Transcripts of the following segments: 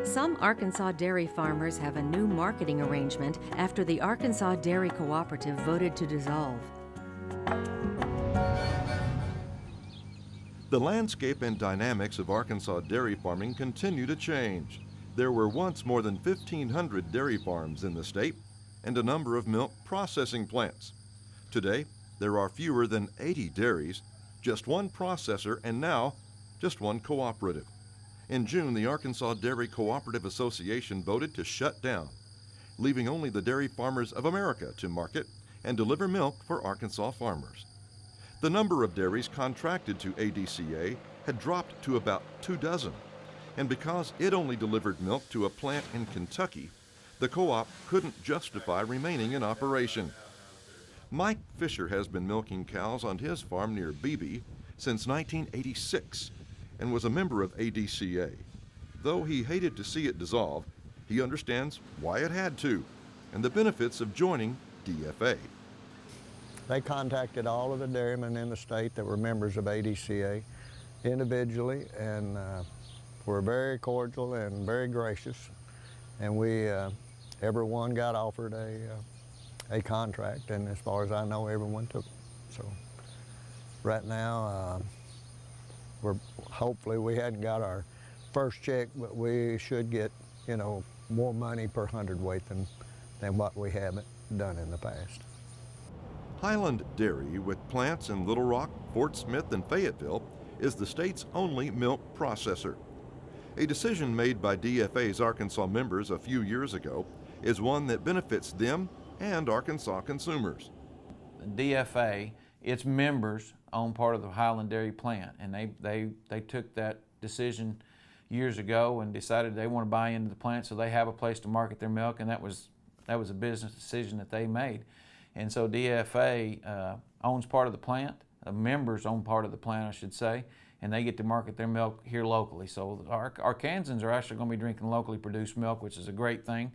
Some Arkansas dairy farmers have a new marketing arrangement after the Arkansas Dairy Cooperative voted to dissolve. The landscape and dynamics of Arkansas dairy farming continue to change. There were once more than 1,500 dairy farms in the state and a number of milk processing plants. Today, there are fewer than 80 dairies, just one processor, and now just one cooperative. In June, the Arkansas Dairy Cooperative Association voted to shut down, leaving only the Dairy Farmers of America to market and deliver milk for Arkansas farmers. The number of dairies contracted to ADCA had dropped to about 2 dozen, and because it only delivered milk to a plant in Kentucky, the co-op couldn't justify remaining in operation. Mike Fisher has been milking cows on his farm near Beebe since 1986 and was a member of ADCA. Though he hated to see it dissolve, he understands why it had to and the benefits of joining DFA. They contacted all of the dairymen in the state that were members of ADCA individually, and were very cordial and very gracious. And we, everyone got offered a contract, and as far as I know, everyone took it. So right now, hopefully we hadn't got our first check, but we should get, more money per hundredweight than what we haven't done in the past. Highland Dairy, with plants in Little Rock, Fort Smith, and Fayetteville, is the state's only milk processor. A decision made by DFA's Arkansas members a few years ago is one that benefits them and Arkansas consumers. DFA, its members own part of the Highland Dairy plant, and they took that decision years ago and decided they want to buy into the plant so they have a place to market their milk, and that was a business decision that they made. And so DFA owns part of the plant, members own part of the plant, I should say, and they get to market their milk here locally. So our Arkansans are actually going to be drinking locally produced milk, which is a great thing.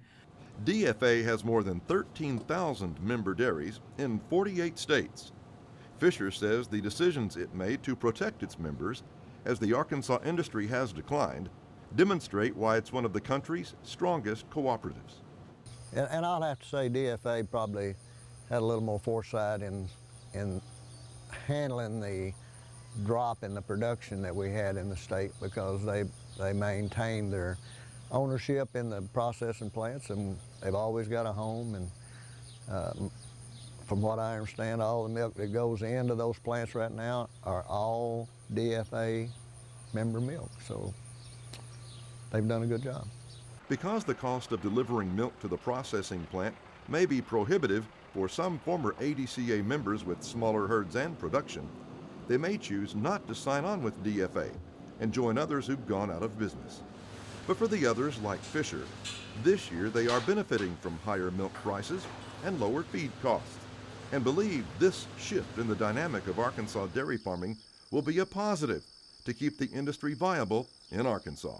DFA has more than 13,000 member dairies in 48 states. Fisher says the decisions it made to protect its members, as the Arkansas industry has declined, demonstrate why it's one of the country's strongest cooperatives. And I'll have to say DFA probably had a little more foresight in handling the drop in the production that we had in the state, because they maintained their ownership in the processing plants, and they've always got a home. And from what I understand, all the milk that goes into those plants right now are all DFA member milk, so they've done a good job. Because the cost of delivering milk to the processing plant may be prohibitive for some former ADCA members with smaller herds and production, they may choose not to sign on with DFA and join others who've gone out of business. But for the others, like Fisher, this year they are benefiting from higher milk prices and lower feed costs, and believe this shift in the dynamic of Arkansas dairy farming will be a positive to keep the industry viable in Arkansas.